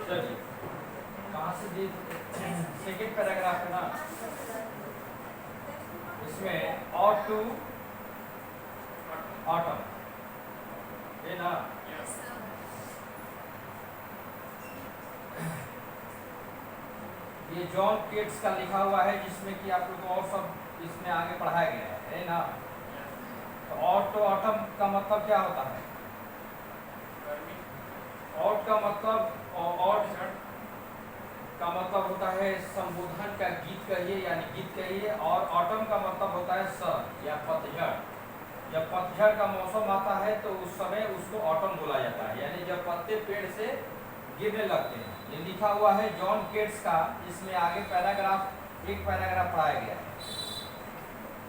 चलिए कहाँ से जी सेकेंड पैराग्राफ है ना, इसमें और टू ऑटम है ना। ये जॉन केट्स का लिखा हुआ है, जिसमें कि आप लोग को और सब इसमें आगे पढ़ाया गया है ना। तो और टू ऑटम का मतलब क्या होता है? और का मतलब और का मतलब होता है संबोधन का गीत कहिए, यानी गीत कहिए। और ऑटम का मतलब होता है सन या पतझड़। जब पतझड़ का मौसम आता है तो उस समय उसको ऑटम बोला जाता है, यानी जब पत्ते पेड़ से गिरने लगते हैं। ये लिखा हुआ है जॉन केट्स का, इसमें आगे पैराग्राफ एक पैराग्राफ पढ़ाया गया है।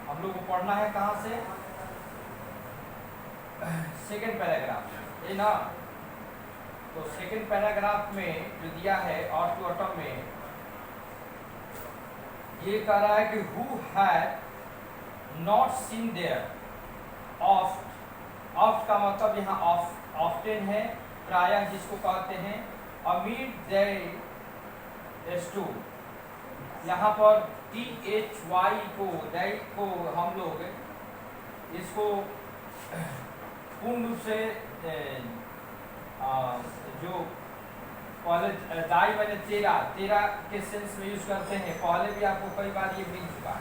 हम लोग को पढ़ना है कहाँ से? सेकेंड पैराग्राफ है ना। तो सेकेंड पैराग्राफ में जो दिया है और टू ऑटम में, ये कह रहा है कि who had not seen there oft. Oft का मतलब यहाँ ऑफ्टेन है, प्रायः जिसको कहते हैं। अमीट दे स्टू, यहाँ पर THY को हम लोग इसको पूर्ण रूप से जो पहले दाई मैंने तेरा के सेंस में यूज करते हैं। पहले भी आपको कई बार ये मिल चुका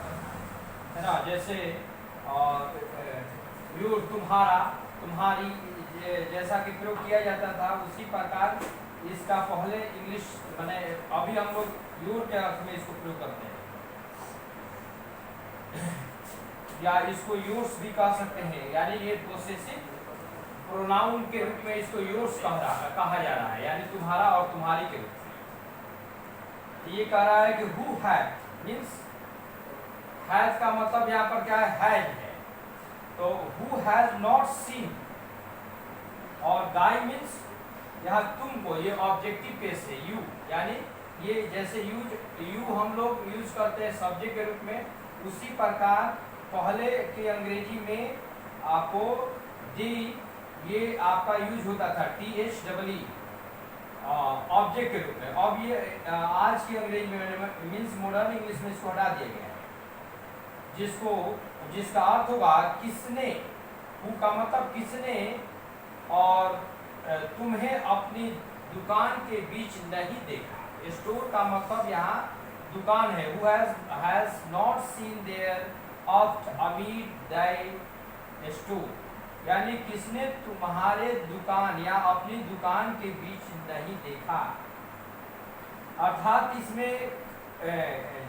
है ना। जैसे यूर तुम्हारा, तुम्हारी जैसा कि प्रयोग किया जाता था, उसी प्रकार इसका पहले इंग्लिश मैंने अभी हम लोग यूर के अर्थ में इसको प्रयोग करते हैं, या इसको यूर्स भी कह सकते हैं, यानी ये पोसेसिव प्रोनाउन के रूप में इसको योर्स कहा जा रहा है, यानी तुम्हारा और तुम्हारी के रूप में। ये कह रहा है कि हु हैड मीन्स, हैज का मतलब यहाँ पर क्या है? हैज है। तो हु हैज नॉट सीन, और दाई मीन्स यहाँ तुमको, ये ऑब्जेक्टिव केस है यू, यानी ये जैसे यू हम लोग यूज करते हैं सब्जेक्ट के रूप में, उसी प्रकार पहले की अंग्रेजी में आपको दी ये आपका यूज होता था THEE ऑब्जेक्ट के रूप में। अब ये आज की अंग्रेजी में मीन्स मॉडर्न इंग्लिश में इसको हटा दिया गया है, जिसका अर्थ होगा किसने। हु का मतलब किसने, और तुम्हें अपनी दुकान के बीच नहीं देखा। स्टोर का मतलब यहाँ दुकान है। Who has not seen there oft amid thy store, यानी किसने तुम्हारे दुकान या अपनी दुकान के बीच नहीं देखा। अर्थात इसमें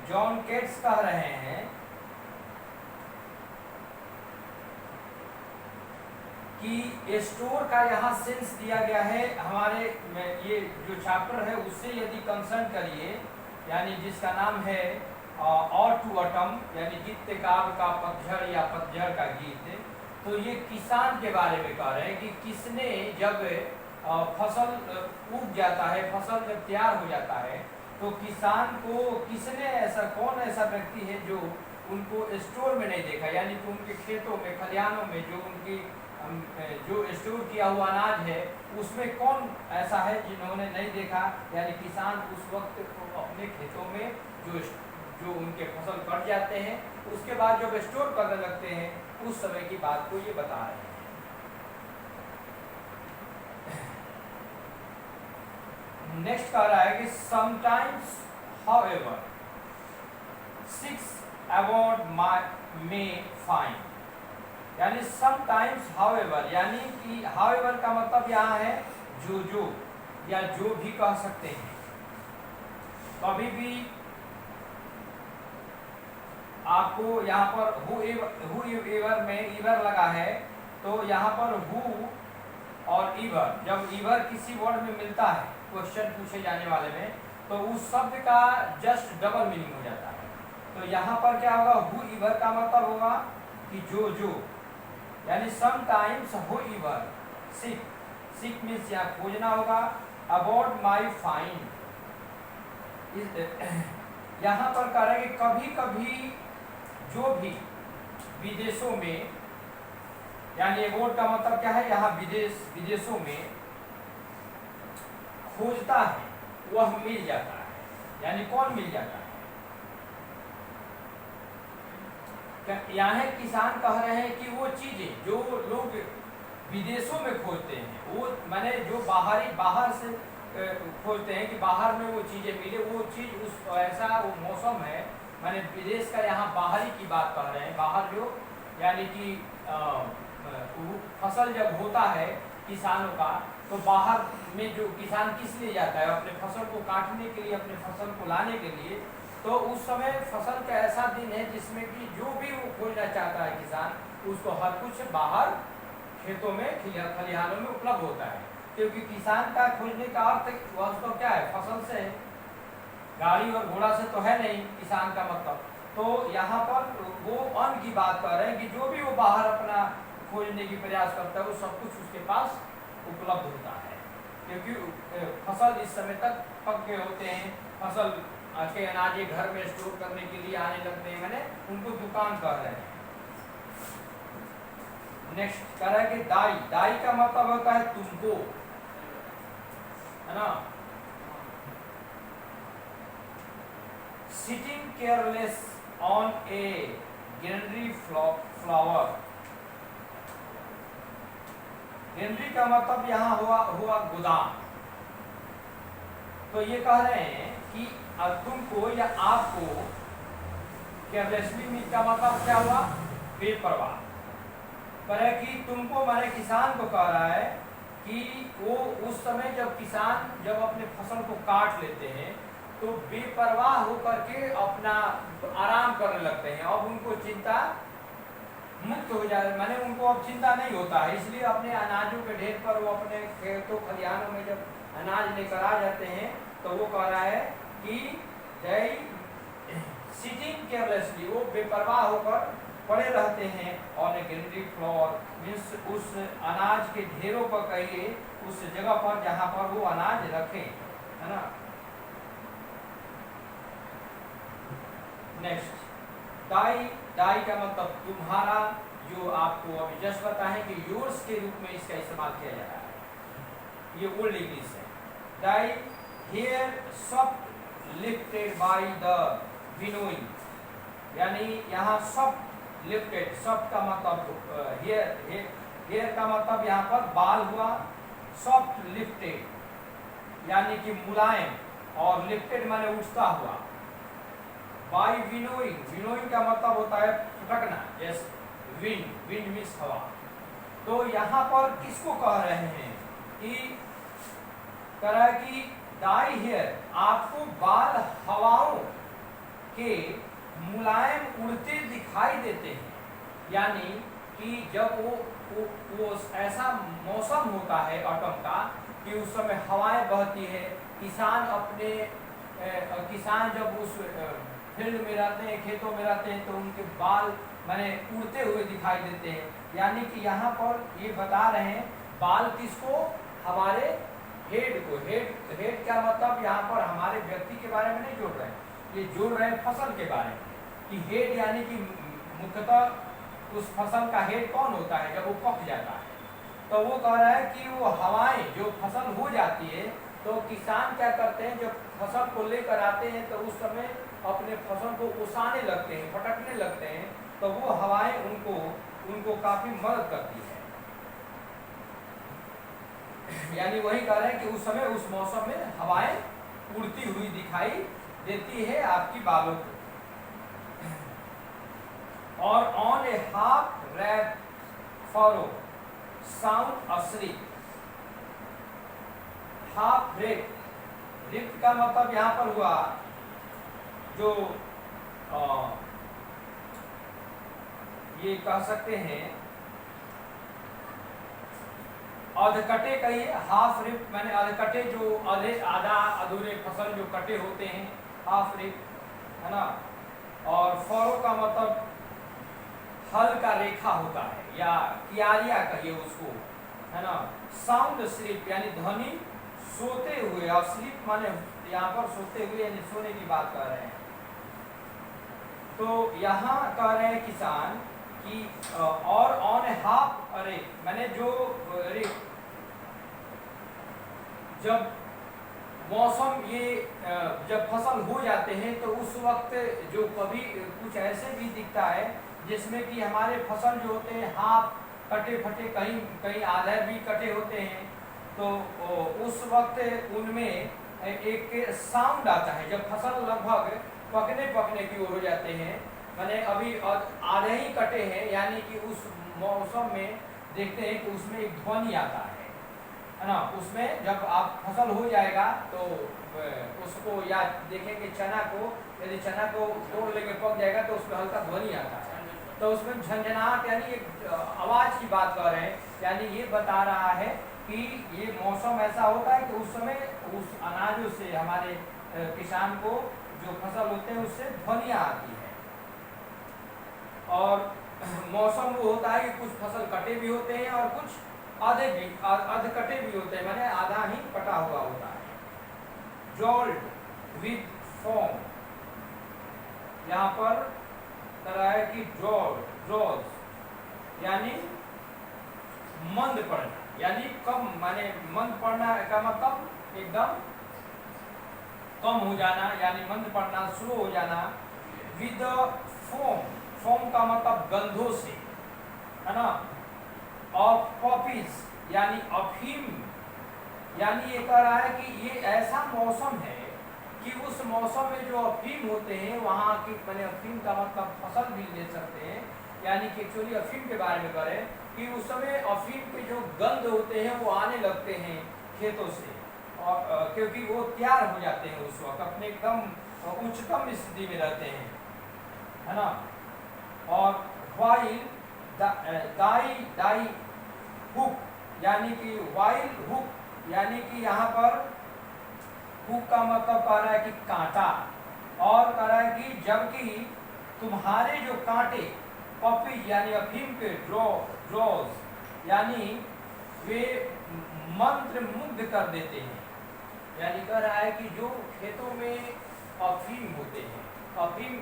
जॉन केट्स कह रहे हैं कि स्टोर का यहाँ सेंस दिया गया है। हमारे ये जो चैप्टर है उससे यदि कंसर्न करिए, यानी जिसका नाम है और टू ऑटम, यानी गीत काव्य का पतझड़ या पतझड़ का गीत, तो ये किसान के बारे में कह रहे हैं कि किसने जब फसल उग जाता है, फसल जब तैयार हो जाता है, तो किसान को किसने ऐसा, कौन ऐसा व्यक्ति है जो उनको स्टोर में नहीं देखा, यानी कि उनके खेतों में, खलिहानों में जो उनकी जो स्टोर किया हुआ अनाज है उसमें कौन ऐसा है जिन्होंने नहीं देखा। यानी किसान उस वक्त अपने खेतों में जो उनके फसल कट जाते हैं, उसके बाद जब स्टोर करने लगते हैं, उस समय की बात को ये बता रहे हैं। नेक्स्ट कह रहा है कि sometimes however 6 about may find, यानी समटाइम्स हाउएवर, यानी कि हाउएवर का मतलब यहाँ है जो या जो भी कह सकते हैं। कभी भी आपको यहाँ पर हु एवर में ईवर लगा है, तो यहाँ पर हु और ईवर, जब ईवर किसी वर्ड में मिलता है क्वेश्चन पूछे जाने वाले में, तो उस शब्द का जस्ट डबल मीनिंग हो जाता है। तो यहाँ पर क्या होगा? हु ईवर का मतलब होगा कि जो, यानी समटाइम्स हु ईवर सीक मीन्स यहाँ खोजना होगा। अबाउट माई फाइंड, यहाँ पर कह रहे हैं कि कभी कभी जो भी विदेशों में यानी एबोर्ड का मतलब क्या है, यहाँ विदेशों में खोजता है वह मिल जाता है। यानी कौन मिल जाता है, यहाँ किसान कह रहे हैं कि वो चीजें जो लोग विदेशों में खोजते हैं, वो माने जो बाहर से खोजते हैं कि बाहर में वो चीजें मिले, वो चीज उस ऐसा वो मौसम है, माने विदेश का यहाँ बाहरी की बात कर रहे हैं। बाहर जो यानी कि फसल जब होता है किसानों का, तो बाहर में जो किसान किस लिए जाता है, अपने फसल को काटने के लिए, अपने फसल को लाने के लिए। तो उस समय फसल का ऐसा दिन है जिसमें कि जो भी वो खोजना चाहता है किसान, उसको हर कुछ बाहर खेतों में खलिहानों में उपलब्ध होता है। क्योंकि किसान का खोजने का अर्थ वह तो क्या है, फसल से है, गाड़ी और घोड़ा से तो है नहीं किसान का मतलब। तो यहाँ पर वो अन्न की बात कर रहे हैं कि जो भी वो बाहर अपना खोजने की प्रयास करता है, वो सब कुछ उसके पास उपलब्ध होता है। क्योंकि फसल इस समय तक पक गए होते हैं, फसल के अनाज घर में स्टोर करने के लिए आने लगते हैं, मैंने उनको दुकान कह रहे हैं। नेक्स्ट कह रहा है कि दाई का मतलब होता है तुमको, है ना। Sitting careless on A greenery flower. Greenery का मतलब यहाँ हुआ गोदाम। तो ये कह रहे हैं कि तुमको या आपको, केयरलेसली का मतलब क्या हुआ, बेपरवाह। पर है कि तुमको माने किसान को कह रहा है कि वो उस समय जब किसान जब अपने फसल को काट लेते हैं, तो बेपरवाह होकर के अपना आराम करने लगते हैं। अब उनको चिंता मुक्त हो जाए, माने उनको अब चिंता नहीं होता है, इसलिए अपने अनाजों के ढेर पर वो अपने खेतों खलिहानों में जब अनाज लेकर आ जाते हैं, तो वो कह रहा है कि दे सिटिंग केयरलेसली, वो बेपरवाह होकर पड़े रहते हैं on A greenery floor, means उस अनाज के ढेरों पर, कहिए उस जगह पर जहां पर वो अनाज रखें, है ना। नेक्स्ट दाई का मतलब तुम्हारा, जो आपको अभी जस्ट बताएं कि योर्स के रूप में इसका इस्तेमाल किया जा रहा है, ये ओल्ड इंग्लिश है। Thy hair soft lifted by the winnowing, यानी यहाँ सॉफ्ट लिफ्टेड, सॉफ्ट का मतलब हेयर का मतलब यहाँ पर बाल हुआ, सॉफ्ट लिफ्टेड यानी कि मुलायम, और लिफ्टेड माने उठता हुआ। बाय विनोइंग का मतलब होता है फटकना, जैसे विंड मीन्स हवा। तो यहाँ पर किसको कह रहे हैं कि कह रहा है कि दाई हेयर, आपको बाल हवाओं के मुलायम उड़ते दिखाई देते हैं। यानी कि जब वो ऐसा मौसम होता है ऑटम का कि उस समय हवाएं बहती है, किसान जब उस फील्ड में रहते हैं, खेतों में रहते हैं, तो उनके बाल माने उड़ते हुए दिखाई देते हैं। यानी कि यहाँ पर ये बता रहे हैं बाल किसको, हमारे हेड को। हेड क्या मतलब, यहाँ पर हमारे व्यक्ति के बारे में नहीं जोड़ रहे हैं, ये जोड़ रहे हैं फसल के बारे में कि हेड यानी कि मुख्यतः उस फसल का हेड कौन होता है जब वो पक जाता है। तो वो कह रहा है कि वो हवाएं जो फसल हो जाती है, तो किसान क्या करते हैं, जब फसल को लेकर आते हैं तो उस समय अपने फसल को उसाने लगते हैं, फटकने लगते हैं, तो वो हवाएं उनको काफी मदद करती है। यानी वही कह रहे हैं कि उस समय उस मौसम में हवाएं उड़ती हुई दिखाई देती है आपकी बालों को। और on a half reap furrow sound asleep. Half reap का मतलब यहाँ पर हुआ जो ये कह सकते हैं अधकटे कहिए, हाफ रिप मैंने अधकटे, जो आधा अधूरे फसल जो कटे होते हैं, हाफ रिप, है ना। और फरो का मतलब हल्का रेखा होता है या कियारिया कहिए उसको, है ना। साउंड स्लीप यानी ध्वनि सोते हुए, और स्लीप माने यहाँ पर सोते हुए यानी सोने की बात कर रहे हैं। तो यहाँ कह रहे हैं किसान कि और ऑन हाफ, अरे मैंने जो अरे जब मौसम ये जब फसल हो जाते हैं तो उस वक्त जो कभी कुछ ऐसे भी दिखता है जिसमें कि हमारे फसल जो होते हैं हाफ कटे फटे, कहीं कहीं आधे भी कटे होते हैं, तो उस वक्त उनमें एक साउंड आता है जब फसल लगभग पकने की ओर हो जाते हैं, मैंने अभी आधे ही कटे हैं, यानी कि उस मौसम में देखते हैं कि उसमें एक ध्वनि आता है ना। उसमें जब आप फसल हो जाएगा तो उसको या देखेंगे चना को, यदि चना को तोड़ लेके पक जाएगा तो उसमें हल्का ध्वनि आता है, तो उसमें झंझनाहट यानी एक आवाज की बात कर रहे हैं, यानी ये बता रहा है कि ये मौसम ऐसा होता है कि उस समय उस अनाजों से हमारे किसान को जो फसल होते हैं उससे ध्वनियाँ आती है। और मौसम वो होता है कि कुछ फसल कटे भी होते हैं और कुछ आधे भी आध कटे भी होते हैं, माने आधा ही कटा हुआ होता है। जॉल्ट विद फॉर्म, यहाँ पर तरह है कि ड्रॉज यानी मंद पड़ना, यानी कम, माने मंद पड़ना का मतलब एकदम कम हो जाना, यानी मंद पड़ना, स्लो हो जाना। विद फोम, फोम का मतलब गंधों से, है ना। ऑफ पॉपीज यानी अफीम, यानी ये कह रहा है कि ये ऐसा मौसम है कि उस मौसम में जो अफीम होते हैं वहाँ की, मैंने अफीम का मतलब फसल भी ले सकते हैं, यानी कि एक्चुअली अफीम के बारे में करें कि उस समय अफीम के जो गंध होते हैं वो आने लगते हैं खेतों से, और क्योंकि वो तैयार हो जाते हैं उस वक्त, अपने एकदम उच्चतम स्थिति में रहते हैं, है ना। और वाइल दाई हुक, यानी कि वाइल हुक, यानी कि यहाँ पर हुक का मतलब कह रहा है कि कांटा, और कह रहा है कि जबकि तुम्हारे जो कांटे पपी यानी अफीम के ड्रॉज यानी वे मंत्र मुग्ध कर देते हैं, यानी कह रहा है कि जो खेतों में अफीम होते हैं, अफीम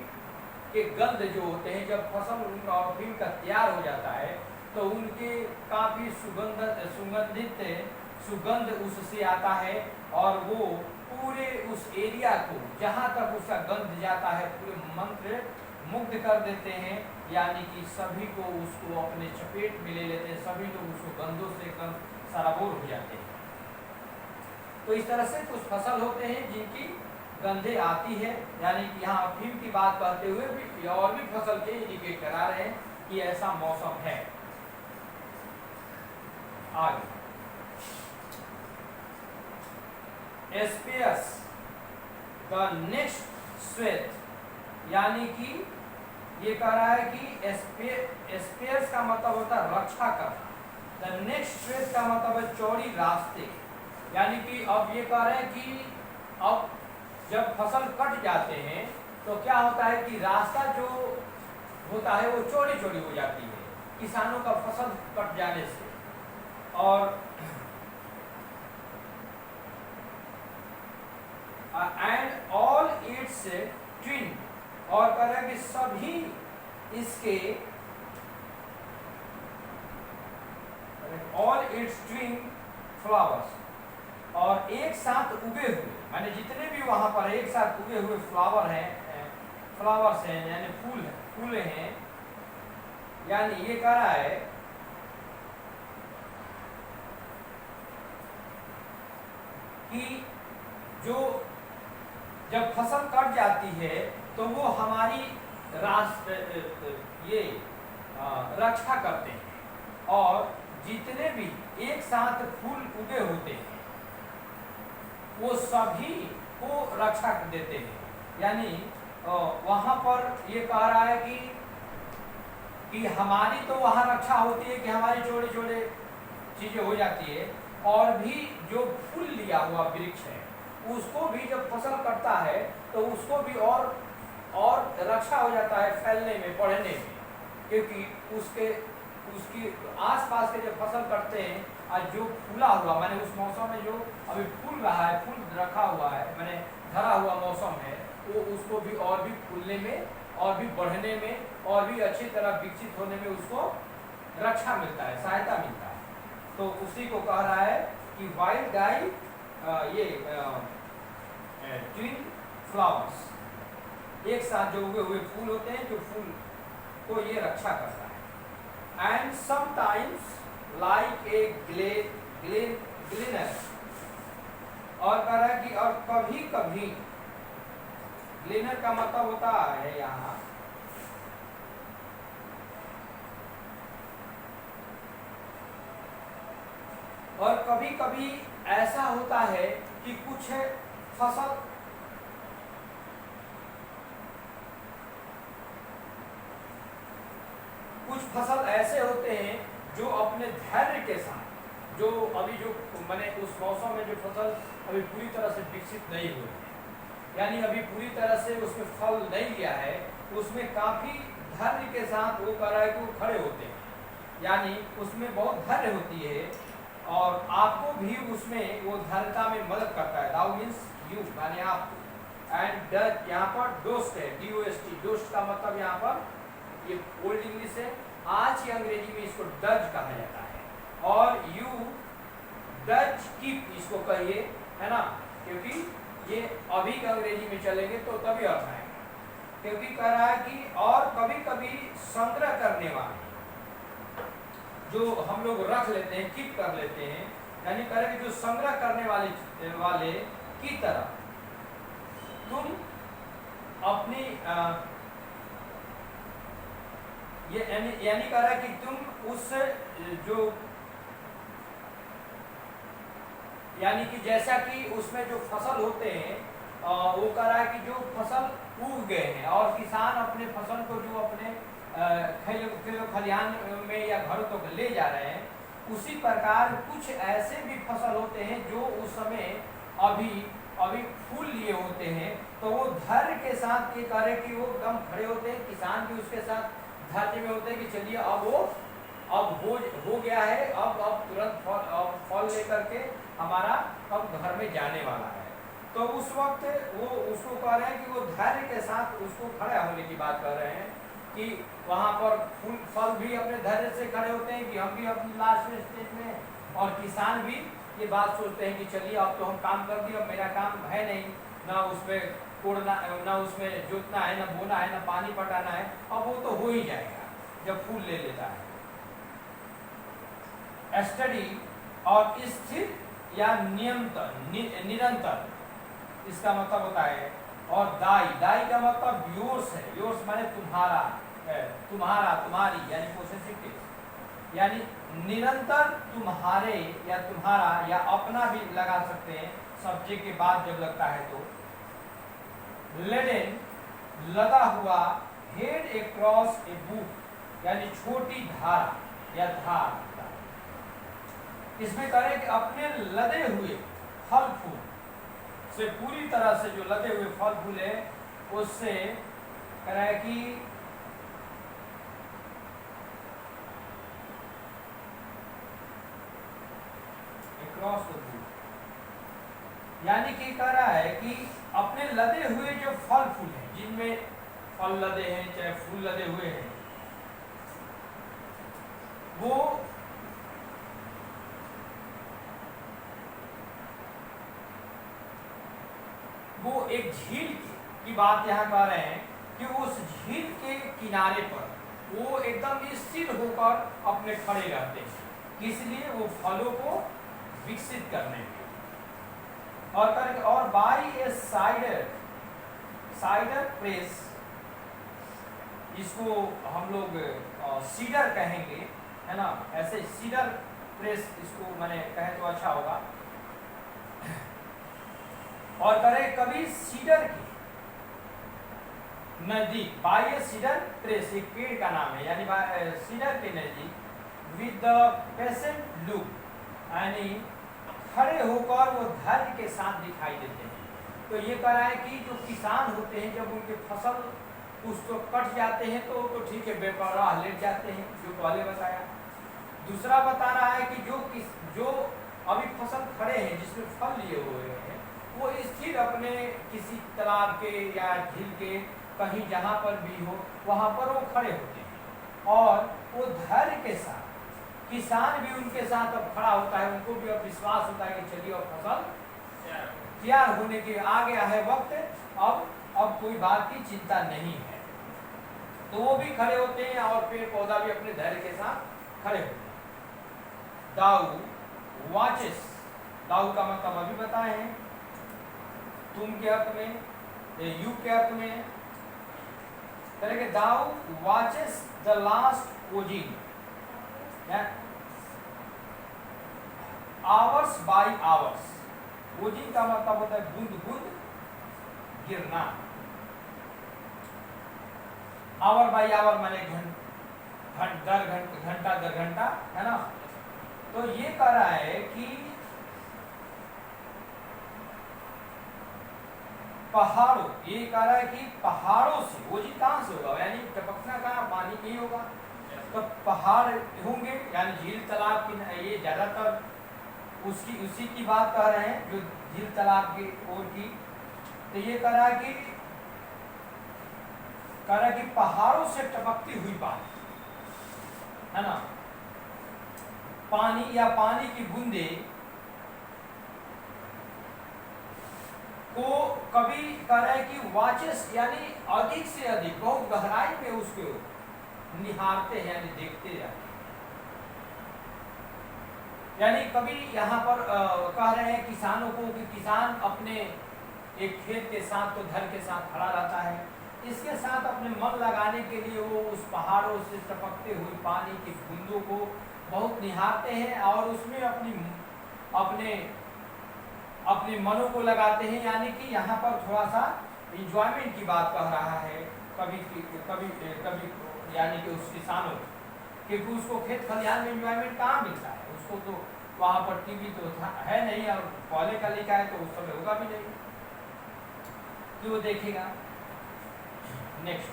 के गंध जो होते हैं, जब फसल उनका अफीम का तैयार हो जाता है तो उनके काफी सुगंध उससे आता है, और वो पूरे उस एरिया को जहाँ तक उसका गंध जाता है पूरे मंत्र मुग्ध कर देते हैं, यानी कि सभी को उसको अपने चपेट में ले लेते हैं, सभी लोग उसको गंधों से एकदम सराबोर हो जाते हैं। तो इस तरह से कुछ फसल होते हैं जिनकी गंधे आती है, यानी कि यहाँ अफीम की बात करते हुए भी और भी फसल के इंडिकेट करा रहे हैं कि ऐसा मौसम है। आगे एस्पेयस द नेक्स्ट श्वेत, यानी कि ये कह रहा है कि एस्पेयस का मतलब होता है रक्षा करना, द नेक्स्ट श्वेत का मतलब है चौड़ी रास्ते, यानी कि अब ये कह रहे हैं कि अब जब फसल कट जाते हैं तो क्या होता है कि रास्ता जो होता है वो चौड़ी चौड़ी हो जाती है किसानों का फसल कट जाने से। और एंड ऑल इट्स ट्विन, और कह रहा है कि सभी इसके ऑल इट्स ट्विन फ्लावर्स, और एक साथ उगे हुए, माने जितने भी वहां पर एक साथ उगे हुए फ्लावर्स हैं यानी फूल हैं, यानी ये कह रहा है कि जो जब फसल कट जाती है तो वो हमारी ये रक्षा करते हैं, और जितने भी एक साथ फूल उगे होते हैं वो सभी को रक्षा देते हैं, यानी वहाँ पर ये कह रहा है कि हमारी तो वहाँ रक्षा होती है कि हमारी जोड़े जोड़े चीज़ें हो जाती है, और भी जो फूल लिया हुआ वृक्ष है उसको भी जब फसल कटता है तो उसको भी और रक्षा हो जाता है फैलने में, बढ़ने में, क्योंकि उसकी आसपास के जब फसल कटते हैं और जो फूला हुआ, मैंने उस मौसम में जो अभी फूल रहा है, फूल रखा हुआ है, मैंने धरा हुआ मौसम है, वो उसको भी और भी फूलने में और भी बढ़ने में और भी अच्छी तरह विकसित होने में उसको रक्षा मिलता है, सहायता मिलता है। तो उसी को कह रहा है कि वाइल्ड डाई ये ट्विन फ्लावर्स, एक साथ जो उगे हुए फूल होते हैं, जो फूल को ये रक्षा करता है। एंड समटाइम्स लाइक ए ग्लेनर, और कह रहा है कि और कभी कभी, ग्लेनर का मतलब होता है यहाँ और कभी कभी ऐसा होता है कि कुछ फसल ऐसे होते हैं जो अपने धैर्य के साथ, जो अभी जो मैंने उस मौसम में जो फसल अभी पूरी तरह से विकसित नहीं हुई है, यानी अभी पूरी तरह से उसमें फल नहीं लिया है, उसमें काफी धैर्य के साथ वो कर रहा है कि वो खड़े होते हैं, यानी उसमें बहुत धैर्य होती है और आपको भी उसमें वो धैर्यता में मदद करता है। दाउ मीन्स यू, माने आप, एंड डज यहाँ पर डोस्ट है, DOST, डोस्ट का मतलब यहाँ पर ये ओल्ड इंग्लिश है, आज की अंग्रेजी में इसको डज कहा जाता है, और यू डज कीप इसको कहिए, है ना, क्योंकि ये अभी के अंग्रेजी में चलेंगे तो तभी अर्थ आएगा, क्योंकि कह रहा है कि और कभी कभी संग्रह करने वाले, जो हम लोग रख लेते हैं, कीप कर लेते हैं, यानी कह रहे कि जो संग्रह करने वाले की तरह तुम अपनी ये यानी कह रहा है कि तुम उस जो, यानी कि जैसा कि उसमें जो फसल होते हैं, वो कह रहा है कि जो फसल उग गए हैं और किसान अपने फसल को जो अपने खलिहान में या घरों तक ले जा रहे हैं, उसी प्रकार कुछ ऐसे भी फसल होते हैं जो उस समय अभी फूल लिए होते हैं, तो वो धैर्य के साथ ये करे कि वो एकदम खड़े होते हैं, किसान भी उसके साथ धैर्य में होते हैं कि चलिए अब हो गया है, अब तुरंत फल लेकर के हमारा अब घर में जाने वाला है। तो उस वक्त वो उसको कह रहे हैं कि वो धैर्य के साथ उसको खड़ा होने की बात कर रहे हैं कि वहाँ पर फल भी अपने धैर्य से खड़े होते हैं कि हम भी अपनी लास्ट स्टेज में, और किसान भी ये बात सोचते हैं कि चलिए अब तो हम काम कर दिए, अब मेरा काम है नहीं, ना उसमें कोड़ना, ना उसमें जोतना है, ना बोना है, ना पानी पटाना है, अब वो तो हो ही जाएगा जब फूल ले लेता है। स्टडी और स्थिर या निरंतर इसका मतलब होता है, और दाई का मतलब योर्स है, योर्स माने तुम्हारा, तुम्हारी, यानी पोसेसिव केस, यानी निरंतर तुम्हारे या तुम्हारा या अपना भी लगा सकते हैं सब्जेक्ट के बाद जब लगता है तो। लेडेन, लदा हुआ, हेड अक्रॉस ए बुक, यानी छोटी धारा या धार, इसमें करें कि अपने लदे हुए फल फूल से, पूरी तरह से जो लदे हुए फल फूल है उससे करें कि क्रॉस द बुक, यानी कि कह रहा है कि अपने लदे हुए जो फल फूल हैं, जिनमें फल लदे हैं चाहे फूल लदे हुए हैं, वो एक झील की बात यहाँ कर रहे हैं कि उस झील के किनारे पर वो एकदम स्थिर होकर अपने खड़े रहते हैं, इसलिए वो फलों को विकसित करने के, और बाई ए साइडर प्रेस, इसको हम लोग सीडर कहेंगे, है ना, ऐसे सीडर प्रेस इसको मैंने कहे तो अच्छा होगा, और करें कभी सीडर की नजदीक, बाई ए सीडर प्रेस, एक पेड़ का नाम है, यानी सीडर के नजदीक, विद द पेशेंट लुक, यानी खड़े होकर वो धैर्य के साथ दिखाई देते हैं। तो ये कह रहा है कि जो किसान होते हैं जब उनके फसल कुछ तो कट जाते हैं तो ठीक है, बेपरवाह लेट जाते हैं, जो पहले बताया। दूसरा बता रहा है कि जो अभी फसल खड़े हैं जिसमें फल लिए हुए हैं, वो स्थिर अपने किसी तालाब के या झील के कहीं जहाँ पर भी हो वहाँ पर वो खड़े होते हैं और वो धैर्य के साथ, किसान भी उनके साथ अब खड़ा होता है, उनको भी अब विश्वास होता है कि चलिए अब फसल तैयार होने के आ गया है वक्त, अब कोई बात की चिंता नहीं है, तो वो भी खड़े होते हैं और पेड़ पौधा भी अपने धैर्य के साथ खड़े होते हैं। दाऊ वाचेस, दाऊ का मतलब अभी बताए हैं, तुम के अर्थ में, यू के अर्थ में, करेंगे thou watches the last oozing, hours by hours, oozing का मतलब होता है बूंद बूंद गिरना, आवर बाय आवर माने घंटा दर घंटा, है ना। तो ये कह रहा है कि पहाड़ों, ये कह रहा है कि पहाड़ों से, वो जी कहाँ से होगा, यानी टपकना कहाँ, पानी नहीं होगा, तो पहाड़ होंगे, यानी झील तालाब की, ये ज्यादातर उसी की बात कह रहे हैं जो झील तालाब की ओर की। तो ये कह रहा है कि पहाड़ों से टपकती हुई पानी, है ना, पानी या पानी की बूंदे को कभी कह रहा है कि वाचेस यानी अधिक से अधिक, बहुत गहराई में उसको निहारते हैं, यानी देखते जाते हैं। यानी कभी यहाँ पर कह रहे हैं किसानों को कि किसान अपने एक खेत के साथ तो धर के साथ खड़ा रहता है, इसके साथ अपने मन लगाने के लिए वो उस पहाड़ों से टपकते हुए पानी की बूंदों को बहुत निहारते हैं और उसमें अपने मनों को लगाते हैं, यानी कि यहाँ पर थोड़ा सा इंजॉयमेंट की बात कह रहा है कभी यानी कि उस किसानों, क्योंकि उसको खेत खलिहान में इंजॉयमेंट कहाँ मिलता है, उसको तो वहाँ पर टीवी तो है नहीं और पहले का लिखा है तो उस समय होगा भी नहीं कि वो देखेगा। Next,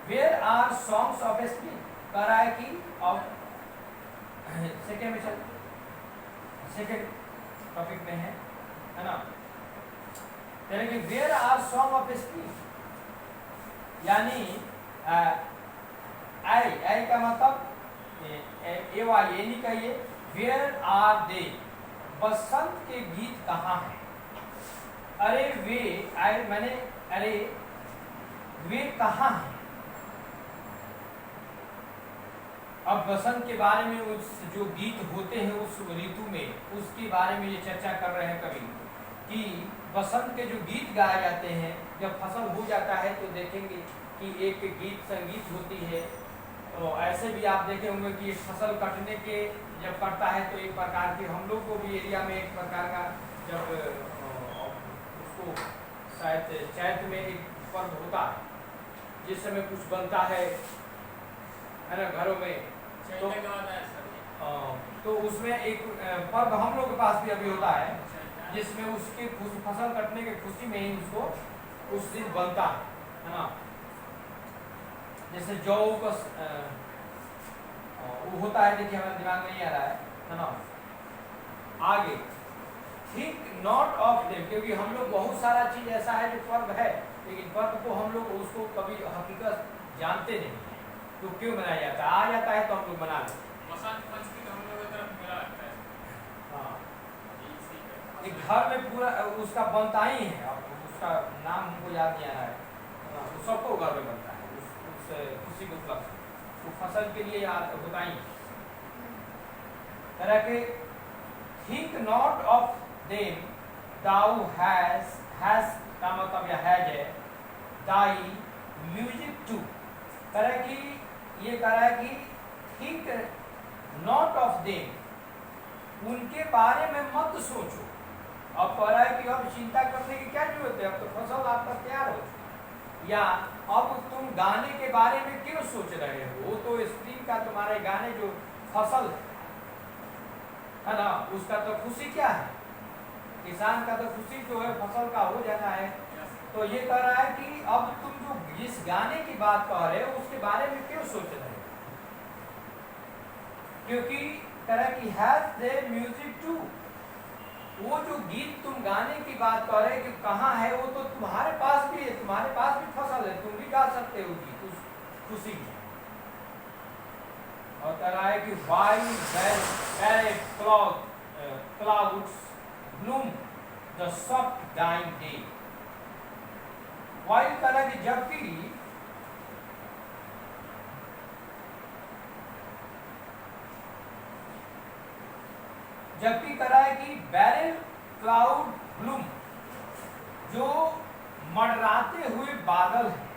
where are songs of spring, कह रहा है कि अब सेकेंड टॉपिक में है ना, यानी कि where are song of spring, यानी आई का मतलब ए वाई नहीं कहिए, वेयर आर दे, बसंत के गीत कहाँ हैं, अरे वे अरे वे कहाँ हैं। अब बसंत के बारे में उस जो गीत होते हैं उस ऋतु में, उसके बारे में ये चर्चा कर रहे हैं कवि कि बसंत के जो गीत गाए जाते हैं, जब फसल हो जाता है तो देखेंगे कि एक गीत संगीत होती है। तो ऐसे भी आप देखे होंगे कि फसल कटने के जब कटता है तो एक प्रकार की, हम लोग को भी एरिया में एक प्रकार का जब उसको शायद चैत में एक पर्व होता है जिस समय कुछ बनता है ना घरों में, तो उसमें एक पर्व हम लोग के पास भी अभी होता है जिसमें उसके फसल कटने के खुशी में ही उसको उस दिन बनता है ना। जैसे जौ का वो होता है, देखिए हमारे दिमाग में नहीं आ रहा है ना। आगे थिंक नॉट ऑफ देम, क्योंकि हम लोग बहुत सारा चीज ऐसा है जो पर्व है लेकिन पर्व को हम लोग उसको कभी हकीकत जानते नहीं है तो क्यों मनाया जाता है, आ जाता है तो हम लोग मना लेते हैं। बसंत पंचमी तो हम लोग की तरफ मेला लगता है। हाँ, एक घर में पूरा उसका बनता ही है, अब उसका नाम हमको याद नहीं आ रहा है, सबको घर में बनता है उस खुशी को उपलक्ष्य, तो फसल के लिए याद होता ही तरह के। Think not of them thou has का मतलब यह है दाई म्यूजिक टू, तरह की ये कह रहा है कि थिंक नॉट ऑफ देम, उनके बारे में मत सोचो। अब कह रहा है कि अब चिंता करने की क्या जरूरत है, अब तो फसल आपका तैयार हो चुका, या अब तुम गाने के बारे में क्यों सोच रहे हो, वो तो स्प्रिंग का तुम्हारे गाने जो फसल है ना उसका तो खुशी क्या है, किसान का तो खुशी जो है फसल का हो जाना है। तो ये कह रहा है कि अब तुम जो जिस गाने की बात कह रहे हो उसके बारे में क्यों सोच रहे हो, क्योंकि तरह की हैज दे म्यूजिक टू, वो जो गीत तुम गाने की बात कर रहे कि कहाँ है, वो तो तुम्हारे पास भी है, तुम्हारे पास भी फसल है, तुम भी गा सकते हो गीत उस खुशी में। और कह रहा है कि why clouds bloom the soft dying day. Why कह रहा है कि जबकि कह रहा है कि बैरल क्लाउड ब्लूम, जो मंडराते हुए बादल हैं,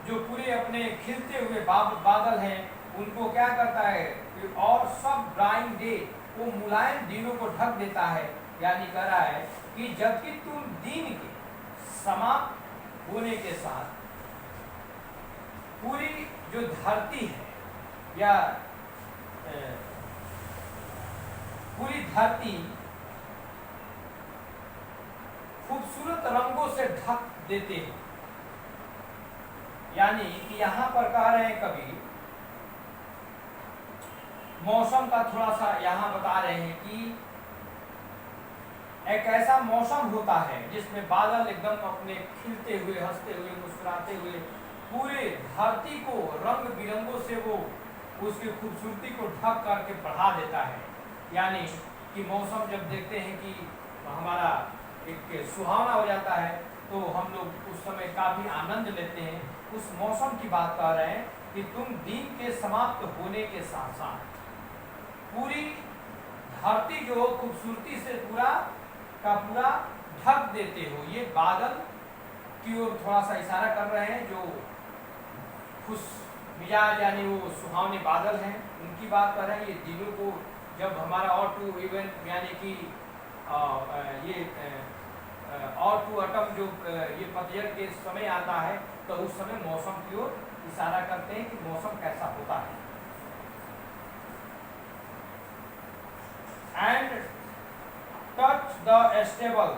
जो पूरे अपने खिलते हुए बादल हैं, उनको क्या करता है और सब ड्राइंग डे, वो मुलायम दिनों को ढक देता है। यानी कह रहा है कि जबकि तुम दिन के समाप्त होने के साथ पूरी जो धरती है या पूरी धरती खूबसूरत रंगों से ढक देते हैं। यानी कि यहाँ पर कह रहे हैं कभी मौसम का थोड़ा सा यहाँ बता रहे हैं कि एक ऐसा मौसम होता है जिसमें बादल एकदम अपने खिलते हुए, हंसते हुए, मुस्कुराते हुए पूरे धरती को रंग बिरंगों से वो उसकी खूबसूरती को ढक करके बढ़ा देता है। यानी कि मौसम जब देखते हैं कि हमारा एक सुहावना हो जाता है तो हम लोग उस समय काफ़ी आनंद लेते हैं। उस मौसम की बात कर रहे हैं कि तुम दिन के समाप्त होने के साथ साथ पूरी धरती जो खूबसूरती से पूरा का पूरा ढक देते हो। ये बादल की ओर थोड़ा सा इशारा कर रहे हैं, जो खुश मिजाज यानी वो सुहावने बादल हैं, उनकी बात कर रहे हैं। ये दिनों को जब हमारा ऑटो इवेंट यानी कि ये ऑटो अटम जो ये पतझड़ के समय आता है तो उस समय मौसम की ओर इशारा करते हैं कि मौसम कैसा होता है। And touch the stubble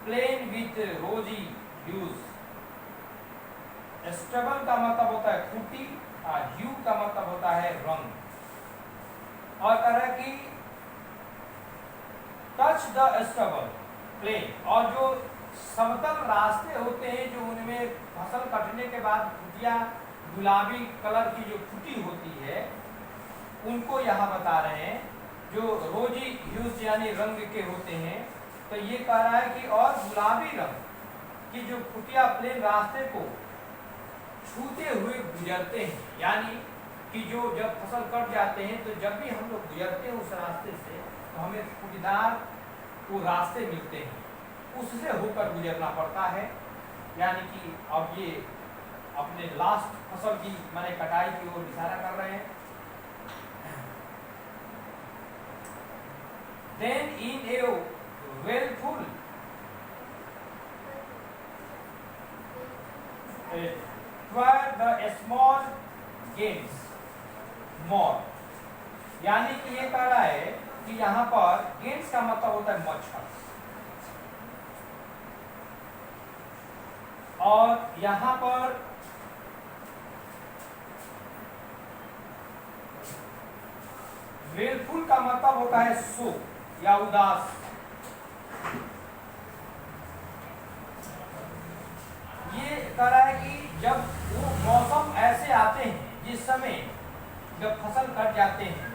plain with rosy hues. Stubble का मतलब होता है खूंटी, ह्यू का मतलब होता है रंग। और कह रहा है कि टच द स्टेबल प्लेन, और जो समतल रास्ते होते हैं जो उनमें फसल कटने के बाद खुटिया गुलाबी कलर की जो खुटी होती है उनको यहाँ बता रहे हैं, जो रोजी ह्यूज यानी रंग के होते हैं। तो ये कह रहा है कि और गुलाबी रंग की जो खुटिया प्लेन रास्ते को छूते हुए गुजरते हैं। यानी कि जो जब फसल कट जाते हैं तो जब भी हम लोग गुजरते हैं उस रास्ते से तो हमें खुटीदार वो रास्ते मिलते हैं, उससे होकर गुजरना पड़ता है। यानी कि अब ये अपने लास्ट फसल की माने कटाई की ओर इशारा कर रहे हैं। Then in a willful were the small gains more। यानी कि ये कह रहा है कि यहाँ पर गेंस का मतलब होता है मच्छर, और यहाँ पर वेलफुल का मतलब होता है शोक या उदास। ये कह रहा है कि जब वो मौसम ऐसे आते हैं जिस समय जब फसल कट जाते हैं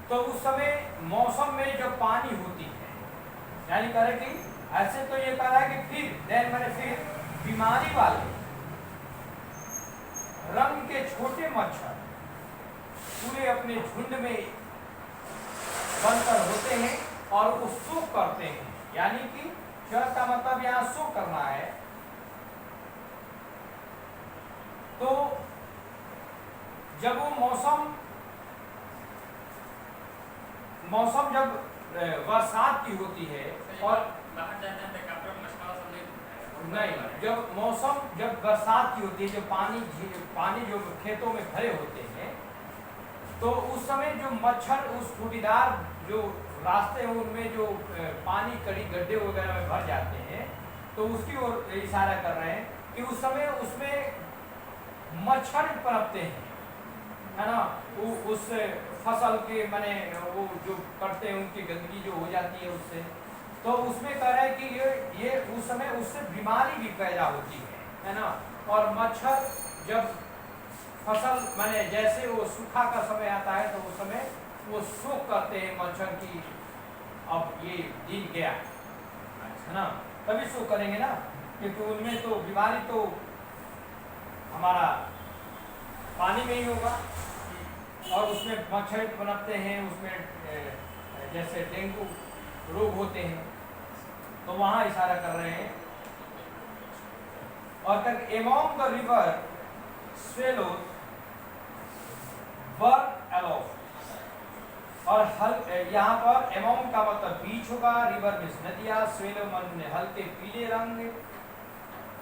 तो उस समय मौसम में जब पानी होती है, यानी कह रहे कि ऐसे तो ये कह रहा है कि फिर बीमारी वाले रंग के छोटे मच्छर पूरे अपने झुंड में बनकर होते हैं और वो शोक करते हैं। यानी कि क्षण का मतलब यहाँ शोक करना है। तो जब वो मौसम जब बरसात की होती है और बाहर जाते हैं तो कपड़े में मछला सब नहीं, जब बरसात की होती है, जब पानी जो खेतों में भरे होते हैं तो उस समय जो मच्छर उस खूंटीदार जो रास्ते हैं उनमें जो पानी कड़ी गड्ढे वगैरह में भर जाते हैं तो उसकी ओर इशारा कर रहे हैं कि उस समय उसमें मच्छर पनपते हैं, है ना। उस फसल के माने वो जो करते हैं उनकी गंदगी जो हो जाती है उससे, तो उसमें कह रहे हैं कि ये उस समय उससे बीमारी भी पैदा होती है ना। और मच्छर जब फसल माने जैसे वो सूखा का समय आता है तो उस समय वो शोक करते हैं मच्छर की, अब ये दिन गया है ना, तभी शोक करेंगे ना, क्योंकि उनमें तो बीमारी तो हमारा पानी में ही होगा और उसमें मच्छर पनपते हैं, उसमें जैसे डेंगू रोग होते हैं, तो वहाँ इशारा कर रहे हैं। और तक among the river swallows borne aloft, और यहाँ पर एमॉन्ग का मतलब बीच होगा, रिवर में नदियाँ, स्वेलो मन हल्के पीले रंग,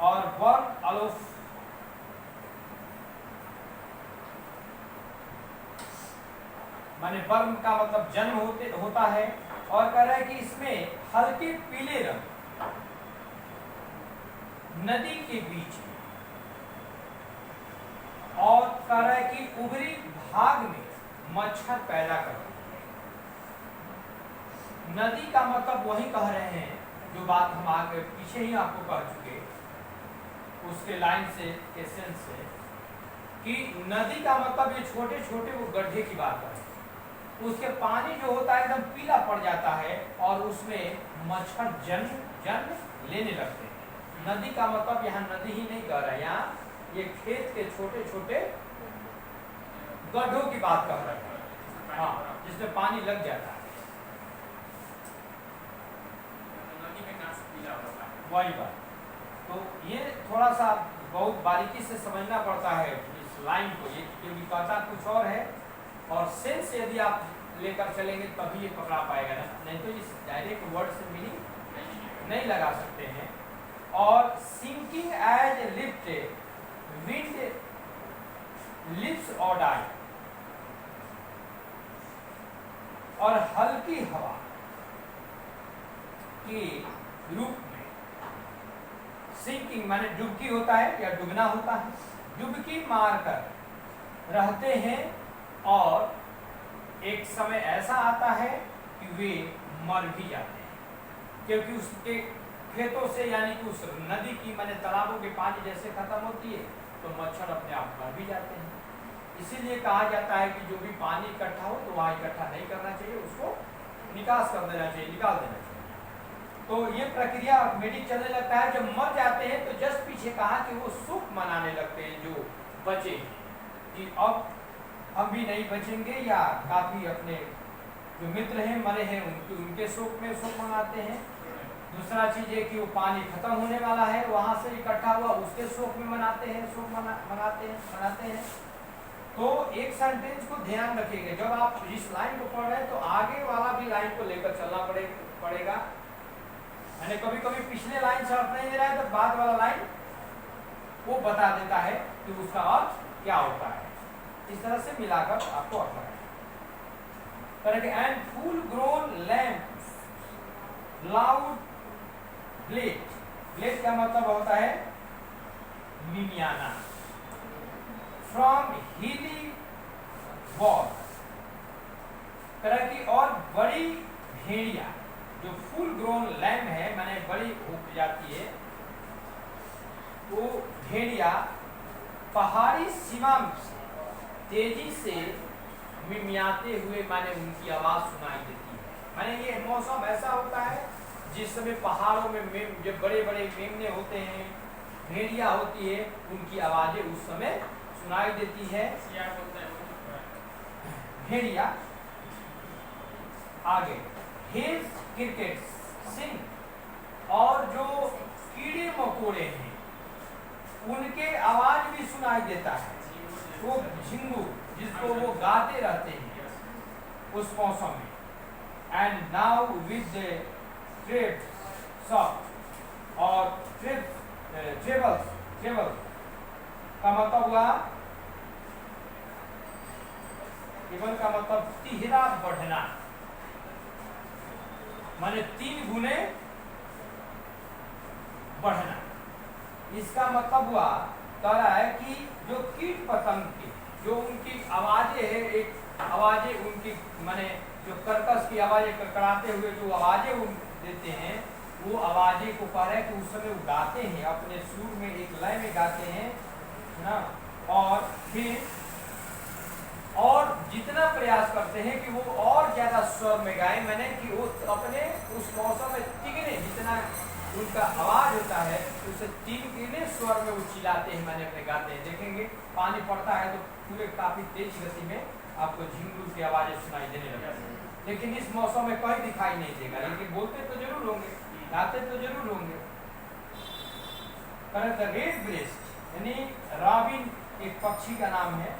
और बर्न अलोफ माने बर्न का मतलब जन्म होता है। और कह रहा है कि इसमें हल्के पीले रंग नदी के बीच में, और कह रहा है कि ऊपरी भाग में मच्छर पैदा करते हैं। नदी का मतलब वही कह रहे हैं जो बात हम आगे पीछे ही आपको कह चुके, उसके लाइन से एसेंस से, कि नदी का मतलब ये छोटे छोटे वो गड्ढे की बात है, उसके पानी जो होता है एकदम पीला पड़ जाता है और उसमें मच्छर जन्म लेने लगते हैं। नदी का मतलब यहाँ नदी ही नहीं कह रहा है, यहाँ ये खेत के छोटे छोटे गड्ढों की बात कर रहे हैं, हाँ, जिसमें पानी लग जाता है, नदी में कहाँ से पीला होता है, वही बात। तो ये थोड़ा सा बहुत बारीकी से समझना पड़ता है इस लाइन को, ये क्योंकि कहता कुछ और है और सेंस यदि आप लेकर चलेंगे तभी ये पकड़ा पाएगा ना, नहीं तो इस डायरेक्ट वर्ड से मीनिंग नहीं लगा सकते हैं। और sinking as light wind lives or die, और हल्की हवा के रूप में, सिंकिंग माने डुबकी होता है या डूबना होता है, डुबकी मारकर रहते हैं और एक समय ऐसा आता है कि वे मर भी जाते हैं, क्योंकि उसके खेतों से यानी कि उस नदी की माने तालाबों के पानी जैसे खत्म होती है तो मच्छर अपने आप मर भी जाते हैं। इसीलिए कहा जाता है कि जो भी पानी इकट्ठा हो तो वहाँ इकट्ठा नहीं करना चाहिए, उसको निकास कर देना चाहिए, निकाल देना चाहिए। तो ये प्रक्रिया ऑटोमेटिक चलने लगता है। जब मर जाते हैं तो जस्ट पीछे कहा कि वो सुख मनाने लगते हैं जो बचे, कि अब हम भी नहीं बचेंगे, या काफी अपने जो मित्र हैं मरे हैं उनके शोक में शोक मनाते हैं। दूसरा चीज है कि वो पानी खत्म होने वाला है, वहां से इकट्ठा हुआ उसके शोक में मनाते हैं, शोक मनाते हैं। तो एक सेंटेंस को ध्यान रखिएगा, जब आप इस लाइन को पढ़ रहे हैं तो आगे वाला भी लाइन को लेकर चलना पड़ेगा। यानी कभी कभी पिछले लाइन से अर्थ नहीं दे रहा है तो बाद वाला लाइन वो बता देता है कि उसका अर्थ क्या होता है। इस तरह से मिलाकर आपको अर्थ लगाना। And full grown lamp loud blade, blade का मतलब होता है मिमियाना, फ्रॉम हिली वॉल, तरह की और बड़ी भेड़िया, जो फुल ग्रोन लैम्प है माने बड़ी हो जाती है, वो भेड़िया पहाड़ी सीमा से तेजी से मिमियाते हुए माने उनकी आवाज सुनाई देती है। माने ये मौसम ऐसा होता है जिस समय पहाड़ों में जब बड़े बड़े मेमने होते हैं, भेड़िया होती है, उनकी आवाजें उस समय सुनाई देती है। भेड़िया आगे हेज क्रिकेट सिंह, और जो कीड़े मकोड़े हैं उनके आवाज भी सुनाई देता है, वो झिंगू जिसको वो गाते रहते हैं उस मौसम में। And now with trap soft, और ट्रेबल का मतलब हुआ, ट्रेबल का मतलब तिहरा बढ़ना, माने 3 गुने बढ़ना। इसका मतलब हुआ कह रहा है कि जो कीट पतंग के जो उनकी आवाजें है, एक आवाजें उनकी माने जो कर्कश की आवाजें कड़कड़ाते हुए जो आवाजें देते हैं, वो आवाजें को कह रहे हैं कि उस समय वो गाते हैं अपने सुर में, एक लय में गाते हैं ना। और फिर और जितना प्रयास करते हैं कि वो और ज्यादा स्वर में गाएं, मैंने कि वो अपने उस मौसम में तिगने जितना उनका आवाज होता है उसे तिगने स्वर में वो चिल्लाते हैं, मैंने अपने गाते हैं। देखेंगे पानी पड़ता है तो पूरे काफी तेज गति में आपको झिंगुर की आवाजें सुनाई देने लगती है, लेकिन इस मौसम में कहीं दिखाई नहीं देगा, लेकिन बोलते तो जरूर होंगे, गाते तो जरूर होंगे। रेड ब्रेस्ट यानी रॉबिन एक पक्षी का नाम है,